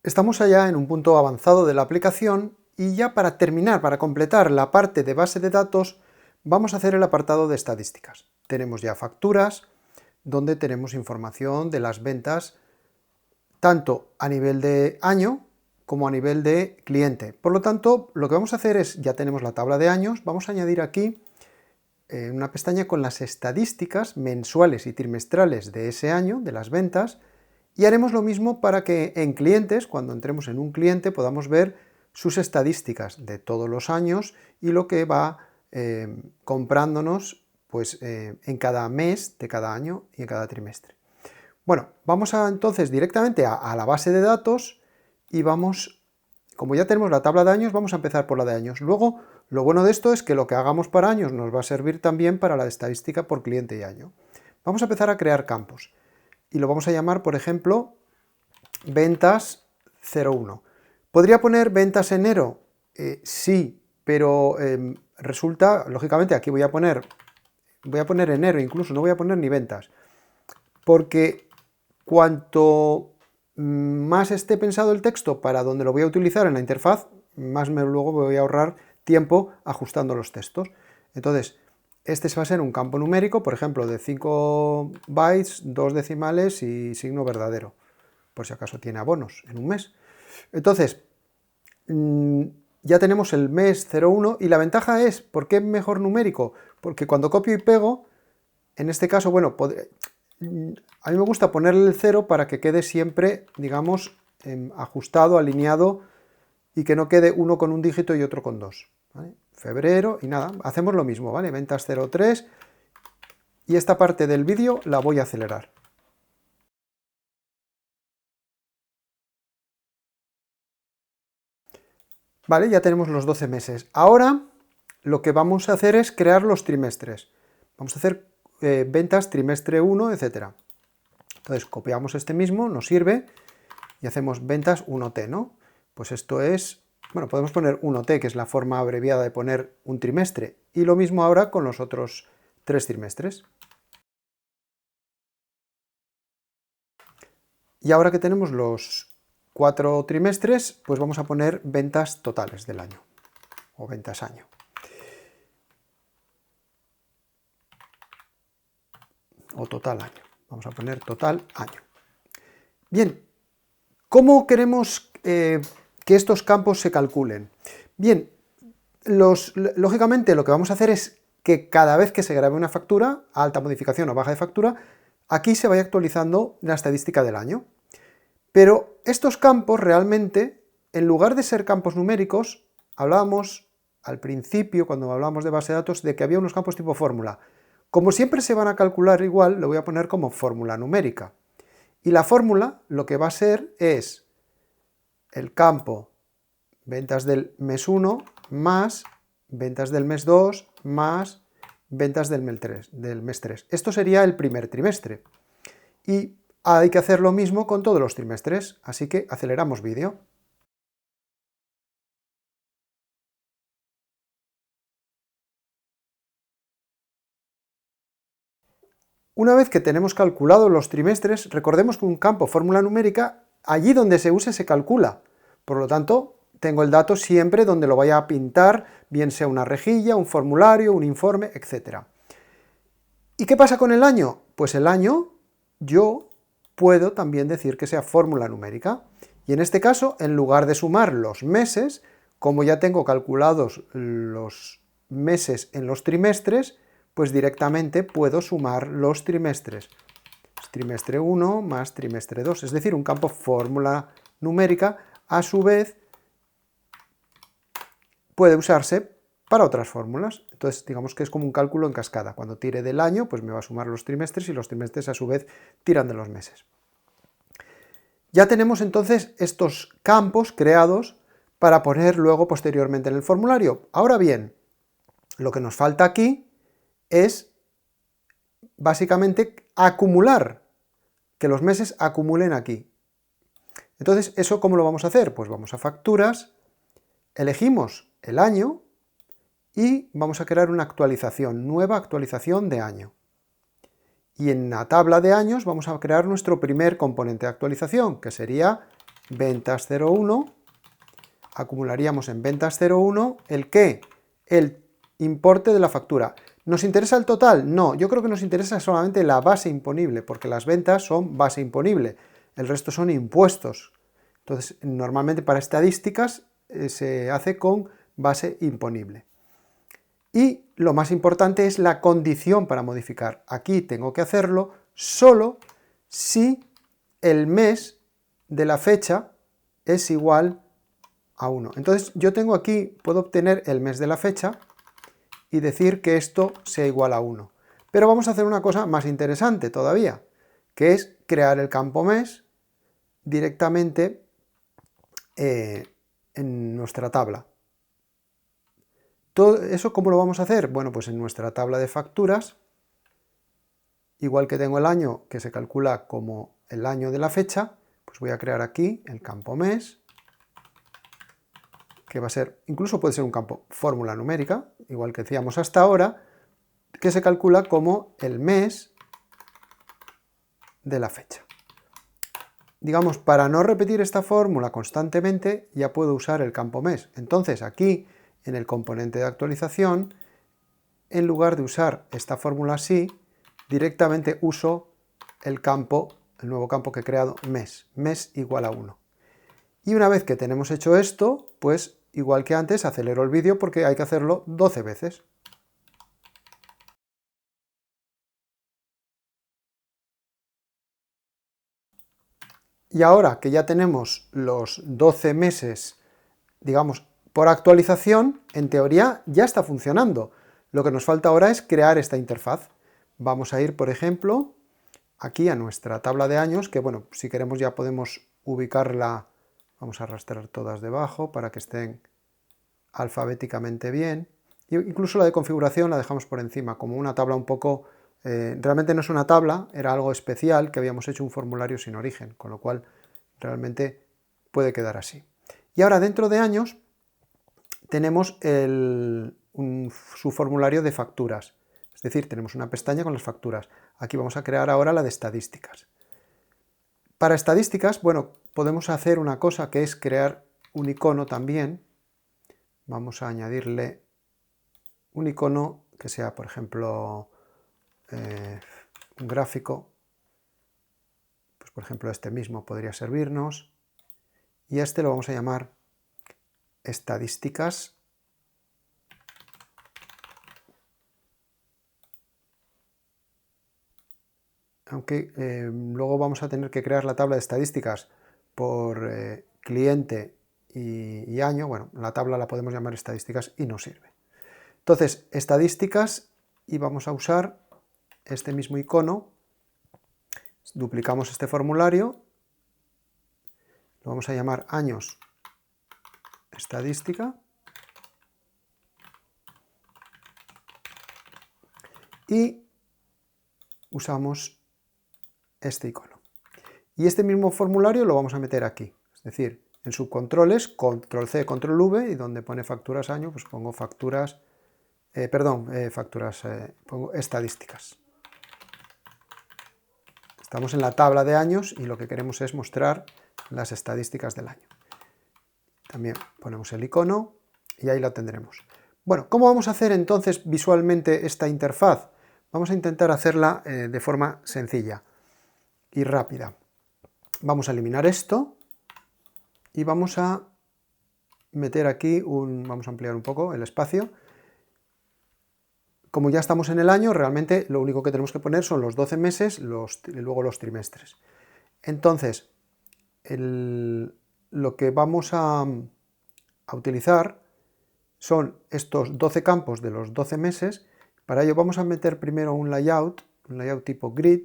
Estamos allá en un punto avanzado de la aplicación y ya para terminar, para completar la parte de base de datos, vamos a hacer el apartado de estadísticas. Tenemos ya facturas, donde tenemos información de las ventas, tanto a nivel de año como a nivel de cliente. Por lo tanto, lo que vamos a hacer es, ya tenemos la tabla de años, vamos a añadir aquí una pestaña con las estadísticas mensuales y trimestrales de ese año, de las ventas, y haremos lo mismo para que en clientes, cuando entremos en un cliente, podamos ver sus estadísticas de todos los años y lo que va comprándonos pues, en cada mes de cada año y en cada trimestre. Bueno, vamos entonces directamente a la base de datos y vamos, como ya tenemos la tabla de años, vamos a empezar por la de años. Luego, lo bueno de esto es que lo que hagamos para años nos va a servir también para la estadística por cliente y año. Vamos a empezar a crear campos y lo vamos a llamar, por ejemplo, ventas 01. ¿Podría poner ventas enero? Sí, pero resulta, lógicamente, aquí voy a poner enero incluso, no voy a poner ni ventas, porque cuanto más esté pensado el texto para donde lo voy a utilizar en la interfaz, más luego voy a ahorrar tiempo ajustando los textos. Entonces, este va a ser un campo numérico, por ejemplo, de 5 bytes, 2 decimales y signo verdadero, por si acaso tiene abonos en un mes. Entonces, ya tenemos el mes 01 y la ventaja es, ¿por qué mejor numérico? Porque cuando copio y pego, en este caso, bueno, a mí me gusta ponerle el 0 para que quede siempre, digamos, ajustado, alineado y que no quede uno con un dígito y otro con dos, ¿vale? Febrero y nada, hacemos lo mismo, ¿vale? Ventas 03 y esta parte del vídeo la voy a acelerar. Vale, ya tenemos los 12 meses. Ahora lo que vamos a hacer es crear los trimestres. Vamos a hacer ventas trimestre 1, etc. Entonces copiamos este mismo, nos sirve, y hacemos ventas 1T, ¿no? Pues esto es, bueno, podemos poner 1T, que es la forma abreviada de poner un trimestre, y lo mismo ahora con los otros 3 trimestres. Y ahora que tenemos los 4 trimestres, pues vamos a poner ventas totales del año, o ventas año. O total año. Vamos a poner total año. Bien, ¿cómo queremos que estos campos se calculen? Bien, lógicamente lo que vamos a hacer es que cada vez que se grabe una factura, alta modificación o baja de factura, aquí se vaya actualizando la estadística del año. Pero estos campos realmente, en lugar de ser campos numéricos, hablábamos al principio, cuando hablábamos de base de datos, de que había unos campos tipo fórmula. Como siempre se van a calcular igual, lo voy a poner como fórmula numérica. Y la fórmula lo que va a ser es el campo ventas del mes 1 más ventas del mes 2 más ventas del mes 3. Esto sería el primer trimestre. Y hay que hacer lo mismo con todos los trimestres, así que aceleramos vídeo. Una vez que tenemos calculados los trimestres, recordemos que un campo fórmula numérica, allí donde se use se calcula. Por lo tanto, tengo el dato siempre donde lo vaya a pintar, bien sea una rejilla, un formulario, un informe, etc. ¿Y qué pasa con el año? Pues el año yo puedo también decir que sea fórmula numérica. Y en este caso, en lugar de sumar los meses, como ya tengo calculados los meses en los trimestres, pues directamente puedo sumar los trimestres. Trimestre 1 más trimestre 2, es decir, un campo fórmula numérica, a su vez puede usarse para otras fórmulas. Entonces, digamos que es como un cálculo en cascada. Cuando tire del año, pues me va a sumar los trimestres y los trimestres a su vez tiran de los meses. Ya tenemos entonces estos campos creados para poner luego posteriormente en el formulario. Ahora bien, lo que nos falta aquí es básicamente acumular, que los meses acumulen aquí. Entonces, ¿eso cómo lo vamos a hacer? Pues vamos a facturas, elegimos el año y vamos a crear una actualización, nueva actualización de año. Y en la tabla de años vamos a crear nuestro primer componente de actualización, que sería ventas 01, acumularíamos en ventas 01 ¿el qué? El importe de la factura. ¿Nos interesa el total? No, yo creo que nos interesa solamente la base imponible, porque las ventas son base imponible, el resto son impuestos. Entonces, normalmente para estadísticas se hace con base imponible. Y lo más importante es la condición para modificar. Aquí tengo que hacerlo solo si el mes de la fecha es igual a 1. Entonces yo tengo aquí, puedo obtener el mes de la fecha y decir que esto sea igual a 1. Pero vamos a hacer una cosa más interesante todavía, que es crear el campo mes directamente en nuestra tabla. ¿Todo eso cómo lo vamos a hacer? Bueno, pues en nuestra tabla de facturas, igual que tengo el año que se calcula como el año de la fecha, pues voy a crear aquí el campo mes, que va a ser, incluso puede ser un campo fórmula numérica, igual que decíamos hasta ahora, que se calcula como el mes de la fecha. Digamos, para no repetir esta fórmula constantemente, ya puedo usar el campo mes. Entonces aquí, en el componente de actualización, en lugar de usar esta fórmula así, directamente uso el nuevo campo que he creado, mes igual a 1. Y una vez que tenemos hecho esto, pues igual que antes, acelero el vídeo porque hay que hacerlo 12 veces. Y ahora que ya tenemos los 12 meses, digamos, por actualización, en teoría ya está funcionando. Lo que nos falta ahora es crear esta interfaz. Vamos a ir, por ejemplo, aquí a nuestra tabla de años, que bueno, si queremos ya podemos ubicarla, vamos a arrastrar todas debajo para que estén alfabéticamente bien. Incluso la de configuración la dejamos por encima, como una tabla un poco... realmente no es una tabla, era algo especial, que habíamos hecho un formulario sin origen, con lo cual realmente puede quedar así. Y ahora dentro de años tenemos su formulario de facturas, es decir, tenemos una pestaña con las facturas. Aquí vamos a crear ahora la de estadísticas. Para estadísticas, bueno, podemos hacer una cosa que es crear un icono también. Vamos a añadirle un icono que sea, por ejemplo, un gráfico. Pues, por ejemplo, este mismo podría servirnos. Y a este lo vamos a llamar estadísticas. Aunque luego vamos a tener que crear la tabla de estadísticas por cliente y año. Bueno, la tabla la podemos llamar estadísticas y nos sirve. Entonces, estadísticas, y vamos a usar este mismo icono. Duplicamos este formulario, lo vamos a llamar años estadística y usamos este icono. Y este mismo formulario lo vamos a meter aquí, es decir, en subcontroles, control C, control V, y donde pone facturas año, pues pongo facturas, pongo estadísticas. Estamos en la tabla de años y lo que queremos es mostrar las estadísticas del año. También ponemos el icono y ahí la tendremos. Bueno, ¿cómo vamos a hacer entonces visualmente esta interfaz? Vamos a intentar hacerla de forma sencilla y rápida. Vamos a eliminar esto y vamos a meter aquí vamos a ampliar un poco el espacio. Como ya estamos en el año, realmente lo único que tenemos que poner son los 12 meses y luego los trimestres. Entonces, lo que vamos a utilizar son estos 12 campos de los 12 meses. Para ello vamos a meter primero un layout tipo grid.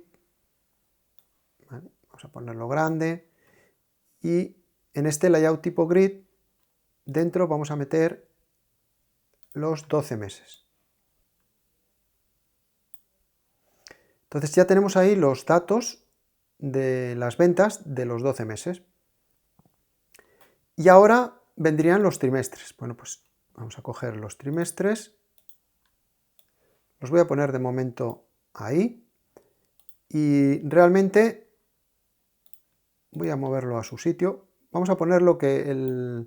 ¿Vale? Vamos a ponerlo grande. Y en este layout tipo grid, dentro vamos a meter los 12 meses. Entonces ya tenemos ahí los datos de las ventas de los 12 meses. Y ahora vendrían los trimestres. Bueno, pues vamos a coger los trimestres. Los voy a poner de momento ahí. Y realmente voy a moverlo a su sitio. vamos a ponerlo que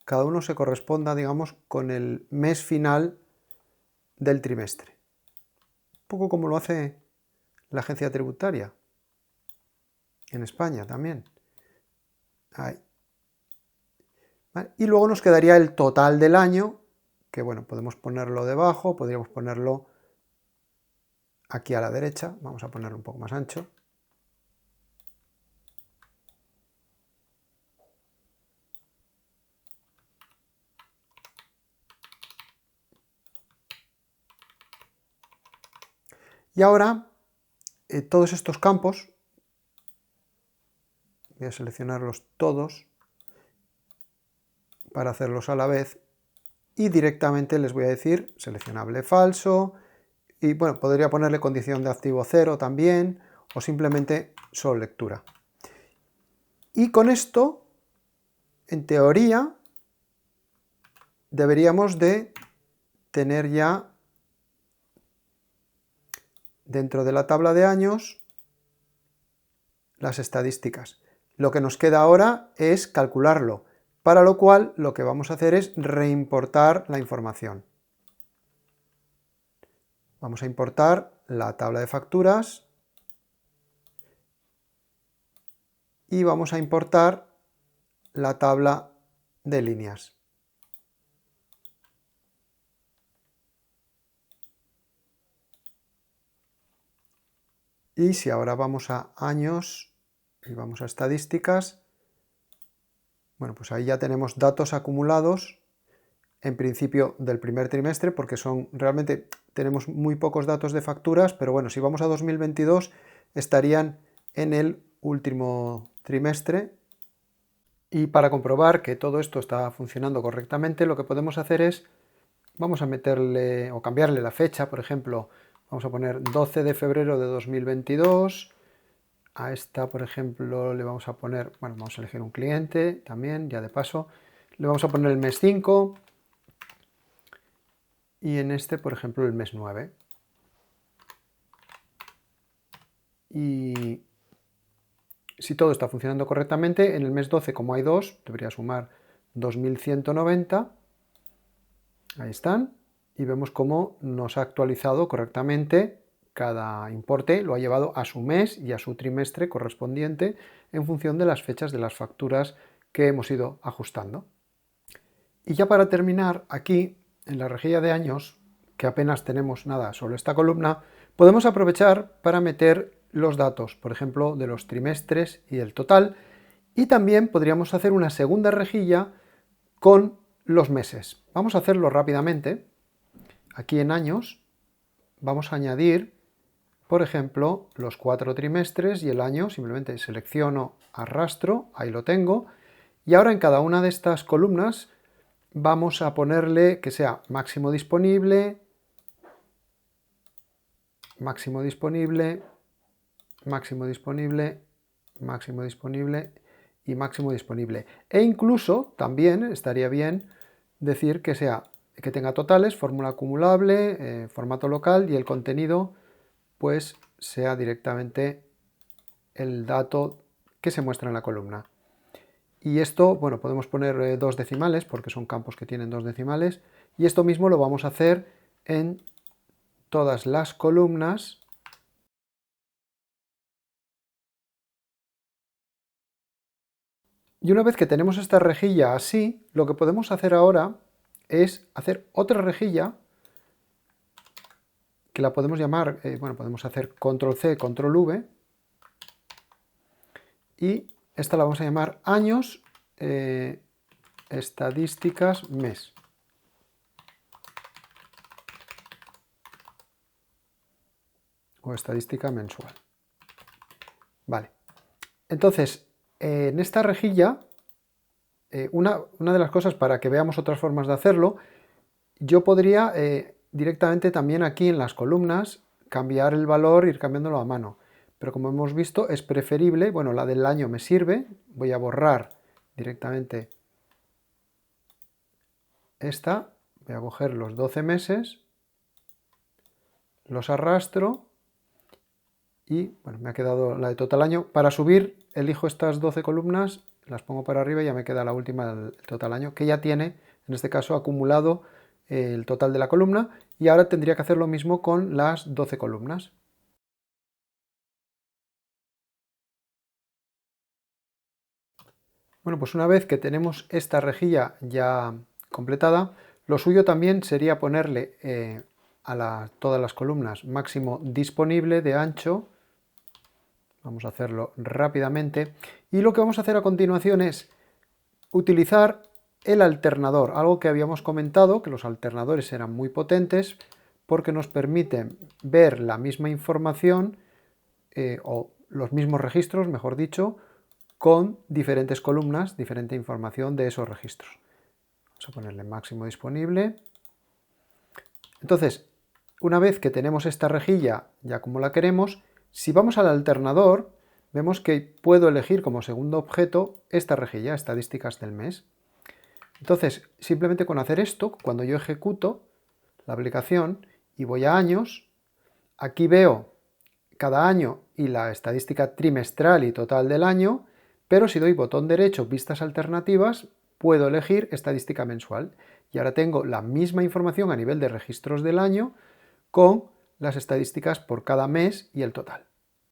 cada uno se corresponda, digamos, con el mes final del trimestre. Un poco como lo hace la agencia tributaria, en España también. Ahí. ¿Vale? Y luego nos quedaría el total del año, que bueno, podemos ponerlo debajo, podríamos ponerlo aquí a la derecha, vamos a ponerlo un poco más ancho. Y ahora, todos estos campos, voy a seleccionarlos todos para hacerlos a la vez, y directamente les voy a decir seleccionable falso, y bueno, podría ponerle condición de activo 0 también, o simplemente solo lectura. Y con esto, en teoría, deberíamos de tener ya dentro de la tabla de años las estadísticas. Lo que nos queda ahora es calcularlo, para lo cual lo que vamos a hacer es reimportar la información. Vamos a importar la tabla de facturas y vamos a importar la tabla de líneas. Y si ahora vamos a años y vamos a estadísticas, bueno, pues ahí ya tenemos datos acumulados, en principio del primer trimestre, porque realmente tenemos muy pocos datos de facturas, pero bueno, si vamos a 2022 estarían en el último trimestre. Y para comprobar que todo esto está funcionando correctamente, lo que podemos hacer es, vamos a meterle o cambiarle la fecha, por ejemplo, vamos a poner 12 de febrero de 2022, a esta, por ejemplo, le vamos a poner, bueno, vamos a elegir un cliente también, ya de paso, le vamos a poner el mes 5 y en este, por ejemplo, el mes 9. Y si todo está funcionando correctamente, en el mes 12, como hay 2, debería sumar 2190. Ahí están. Y vemos cómo nos ha actualizado correctamente cada importe, lo ha llevado a su mes y a su trimestre correspondiente en función de las fechas de las facturas que hemos ido ajustando. Y ya para terminar, aquí en la rejilla de años, que apenas tenemos nada, solo esta columna, podemos aprovechar para meter los datos, por ejemplo, de los trimestres y el total, y también podríamos hacer una segunda rejilla con los meses. Vamos a hacerlo rápidamente. Aquí en años vamos a añadir, por ejemplo, los 4 trimestres y el año, simplemente selecciono, arrastro, ahí lo tengo, y ahora en cada una de estas columnas vamos a ponerle que sea máximo disponible, máximo disponible, máximo disponible, máximo disponible y máximo disponible. E incluso también estaría bien decir que tenga totales, fórmula acumulable, formato local y el contenido pues sea directamente el dato que se muestra en la columna. Y esto, bueno, podemos poner 2 decimales porque son campos que tienen 2 decimales y esto mismo lo vamos a hacer en todas las columnas. Y una vez que tenemos esta rejilla así, lo que podemos hacer ahora es hacer otra rejilla que la podemos llamar, bueno, podemos hacer control C, control V, y esta la vamos a llamar años, estadísticas, mes. O estadística mensual. Vale. Entonces, en esta rejilla, una de las cosas para que veamos otras formas de hacerlo, yo podría directamente también aquí en las columnas cambiar el valor, ir cambiándolo a mano. Pero como hemos visto es preferible, bueno, la del año me sirve, voy a borrar directamente esta, voy a coger los 12 meses, los arrastro y bueno, me ha quedado la de total año. Para subir elijo estas 12 columnas las pongo para arriba y ya me queda la última, el total año, que ya tiene, en este caso, acumulado el total de la columna, y ahora tendría que hacer lo mismo con las 12 columnas. Bueno, pues una vez que tenemos esta rejilla ya completada, lo suyo también sería ponerle a todas las columnas máximo disponible de ancho. Vamos a hacerlo rápidamente. Y lo que vamos a hacer a continuación es utilizar el alternador, algo que habíamos comentado, que los alternadores eran muy potentes porque nos permiten ver la misma información o los mismos registros, mejor dicho, con diferentes columnas, diferente información de esos registros. Vamos a ponerle máximo disponible. Entonces, una vez que tenemos esta rejilla ya como la queremos, si vamos al alternador, vemos que puedo elegir como segundo objeto esta rejilla, estadísticas del mes. Entonces, simplemente con hacer esto, cuando yo ejecuto la aplicación y voy a años, aquí veo cada año y la estadística trimestral y total del año, pero si doy botón derecho, vistas alternativas, puedo elegir estadística mensual. Y ahora tengo la misma información a nivel de registros del año con las estadísticas por cada mes y el total.